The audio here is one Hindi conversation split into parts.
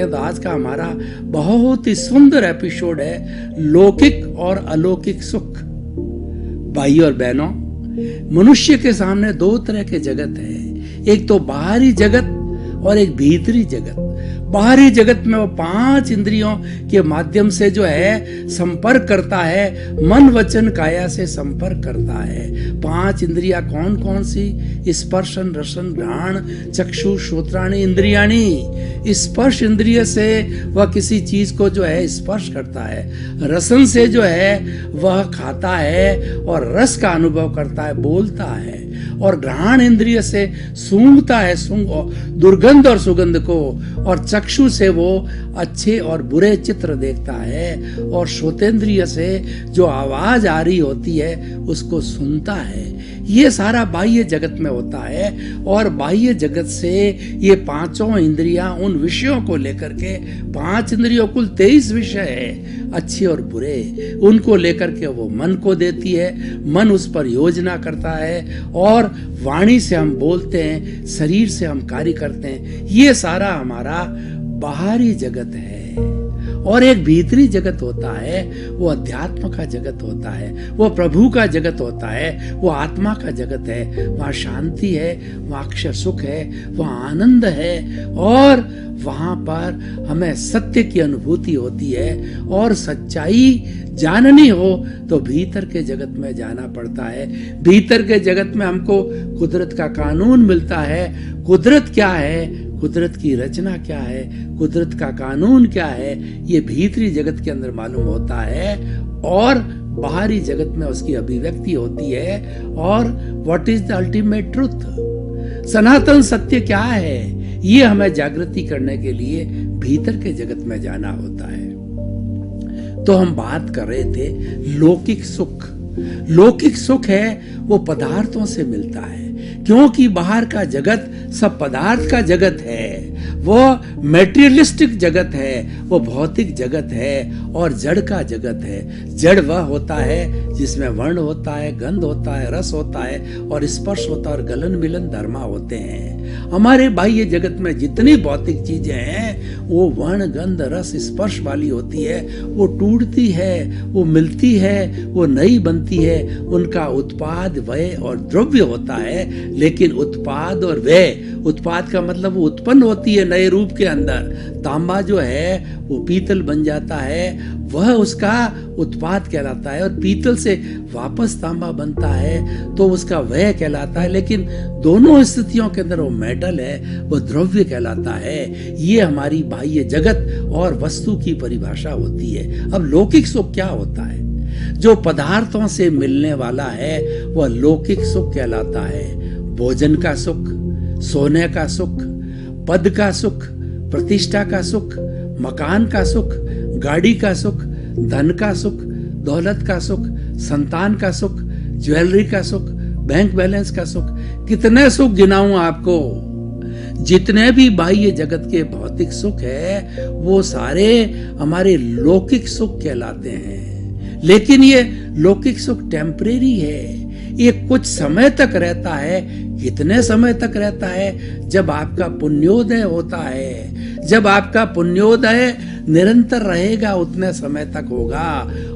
हैं तो आज का हमारा बहुत ही सुंदर एपिसोड है लौकिक और अलौकिक सुख। भाई और बहनों, मनुष्य के सामने दो तरह के जगत है, एक तो बाहरी जगत और एक भीतरी जगत। बाहरी जगत में वो 5 इंद्रियों के माध्यम से जो है संपर्क करता है, मन वचन काया से संपर्क करता है। 5 इंद्रियां कौन कौन सी? स्पर्शन रसन घ्राण चक्षु श्रोत्राणि इंद्रियाणि। स्पर्श इंद्रिय से वह किसी चीज को जो है स्पर्श करता है, रसन से जो है वह खाता है और रस का अनुभव करता है, बोलता है, और घ्राण इंद्रिय से सूंघता है, दुर्गंध और सुगंध को, और चक्षु से वो अच्छे और बुरे चित्र देखता है, और श्रोतेंद्रिय से जो आवाज आ रही होती है उसको सुनता है। ये सारा बाह्य जगत में होता है, और बाह्य जगत से ये 5 इंद्रियां उन विषयों को लेकर के, 5 इंद्रियों कुल 23 विषय है अच्छे और बुरे, उनको लेकर के वो मन को देती है। मन उस पर योजना करता है, और वाणी से हम बोलते हैं, शरीर से हम कार्य करते हैं। ये सारा हमारा बाहरी जगत है। और एक भीतरी जगत होता है, वो अध्यात्म का जगत होता है, वो प्रभु का जगत होता है, वो आत्मा का जगत है। वहाँ शांति है, वहाँ अक्षर सुख है, वहाँ आनंद है, और वहाँ पर हमें सत्य की अनुभूति होती है। और सच्चाई जाननी हो तो भीतर के जगत में जाना पड़ता है। भीतर के जगत में हमको कुदरत का कानून मिलता है। कुदरत क्या है, कुदरत की रचना क्या है, कुदरत का कानून क्या है, ये भीतरी जगत के अंदर मालूम होता है, और बाहरी जगत में उसकी अभिव्यक्ति होती है। और what is the ultimate truth, सनातन सत्य क्या है, ये हमें जागृति करने के लिए भीतर के जगत में जाना होता है। तो हम बात कर रहे थे लौकिक सुख। लौकिक सुख है वो पदार्थों से मिलता है, क्योंकि बाहर का जगत सब पदार्थ का जगत है, वो मेटेरियलिस्टिक जगत है, वो भौतिक जगत है और जड़ का जगत है। जड़ वह होता है जिसमें वर्ण होता है, गंध होता है, रस होता है, और स्पर्श होता है, और गलन मिलन धर्मा होते हैं। हमारे बाह्य जगत में जितनी भौतिक चीजें हैं वो वर्ण गंध रस स्पर्श वाली होती है। वो टूटती है, वो मिलती है, वो नई बनती है, उनका उत्पाद व्यय और द्रव्य होता है। लेकिन उत्पाद और व्यय, उत्पाद का मतलब वो उत्पन्न होती है नए रूप के अंदर। तांबा जो है वो पीतल बन जाता है, वह उसका उत्पाद कहलाता है, और पीतल से वापस तांबा बनता है तो उसका व्यय कहलाता है। लेकिन दोनों स्थितियों के अंदर वो मेटल है, वो द्रव्य कहलाता है। ये हमारी बाह्य जगत और वस्तु की परिभाषा होती है। अब लौकिक सुख क्या होता है? जो पदार्थों से मिलने वाला है वह लौकिक सुख कहलाता है। भोजन का सुख, सोने का सुख, पद का सुख, प्रतिष्ठा का सुख, मकान का सुख, गाड़ी का सुख, धन का सुख, दौलत का सुख, संतान का सुख, ज्वेलरी का सुख, बैंक बैलेंस का सुख। कितने सुख गिनाऊं आपको? जितने भी बाह्य जगत के भौतिक सुख है वो सारे हमारे लौकिक सुख कहलाते हैं। लेकिन ये लौकिक सुख टेम्परेरी है, ये कुछ समय तक रहता है। कितने समय तक रहता है? जब आपका पुण्योदय होता है। जब आपका पुण्योदय निरंतर रहेगा उतने समय तक होगा,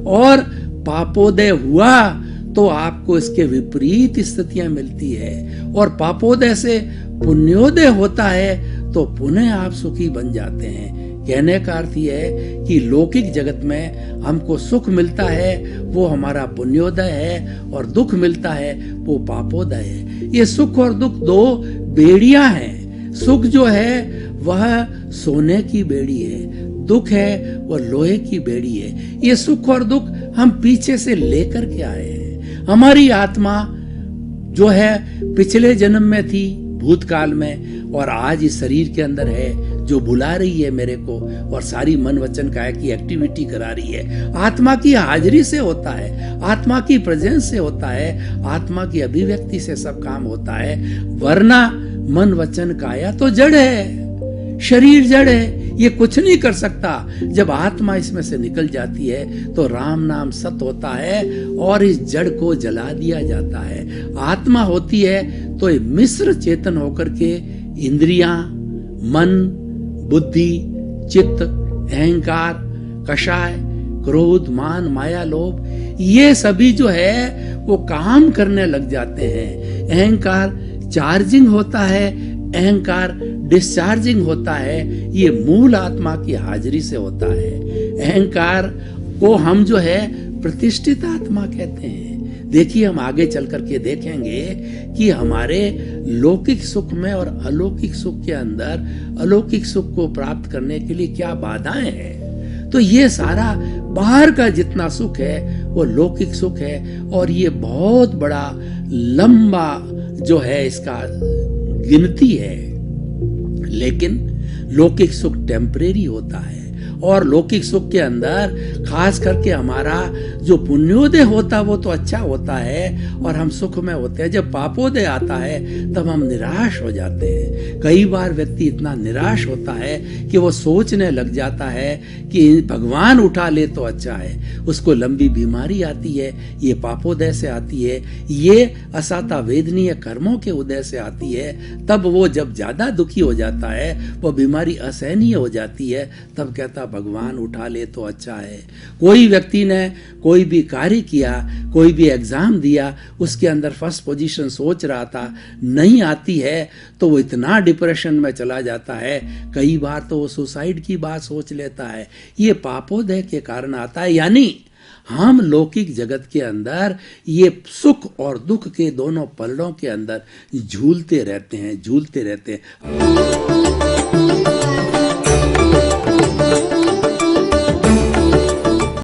और पापोदय हुआ तो आपको इसके विपरीत स्थितियां मिलती है, और पापोदय से पुण्योदय होता है तो पुनः आप सुखी बन जाते हैं। कहने का अर्थ यह है कि लौकिक जगत में हमको सुख मिलता है वो हमारा पुण्योदय है, और दुख मिलता है वो पापोदय है। ये सुख और दुख दो बेड़ियां हैं। सुख जो है वह सोने की बेड़ी है, दुख है वह लोहे की बेड़ी है। ये सुख और दुख हम पीछे से लेकर के आए हैं। हमारी आत्मा जो है पिछले जन्म में थी, भूतकाल में, और आज इस शरीर के अंदर है, जो बुला रही है मेरे को और सारी मन वचन काया की एक्टिविटी करा रही है। आत्मा की हाजिरी से होता है, आत्मा की प्रेजेंस से होता है, आत्मा की अभिव्यक्ति से सब काम होता है। वरना मन वचन काया तो जड़ है, शरीर जड़ है, ये कुछ नहीं कर सकता। जब आत्मा इसमें से निकल जाती है तो राम नाम सत होता है और इस जड़ को जला दिया जाता है। आत्मा होती है तो मिश्र चेतन होकर के इंद्रियां, मन, बुद्धि, चित्त, अहंकार, कषाय, क्रोध, मान, माया, लोभ, ये सभी जो है वो काम करने लग जाते हैं। अहंकार चार्जिंग होता है, अहंकार डिस्चार्जिंग होता है। ये मूल आत्मा की हाजिरी से होता है। अहंकार को हम जो है प्रतिष्ठित आत्मा कहते हैं। देखिए, हम आगे चल करके देखेंगे कि हमारे लौकिक सुख में और अलौकिक सुख के अंदर अलौकिक सुख को प्राप्त करने के लिए क्या बाधाएं हैं। तो ये सारा बाहर का जितना सुख है वो लौकिक सुख है, और ये बहुत बड़ा लंबा जो है इसका गिनती है। लेकिन लौकिक सुख टेम्परेरी होता है, और लौकिक सुख के अंदर खास करके हमारा जो पुण्योदय होता वो तो अच्छा होता है और हम सुख में होते हैं। जब पापोदय आता है तब हम निराश हो जाते हैं। कई बार व्यक्ति इतना निराश होता है कि वो सोचने लग जाता है कि भगवान उठा ले तो अच्छा है। उसको लंबी बीमारी आती है, ये पापोदय से आती है, ये असाता वेदनीय कर्मों के उदय से आती है। तब वो जब ज्यादा दुखी हो जाता है, वो बीमारी असहनीय हो जाती है, तब कहता भगवान उठा ले तो अच्छा है। कोई व्यक्ति ने कोई भी कार्य किया, कोई भी एग्जाम दिया, उसके अंदर फर्स्ट पोजीशन सोच रहा था, नहीं आती है तो वो इतना डिप्रेशन में चला जाता है। कई बार तो वो सुसाइड की बात सोच लेता है। ये पापोदय के कारण आता है। यानी हम लौकिक जगत के अंदर ये सुख और दुख के दोनों पलड़ों के अंदर झूलते रहते हैं।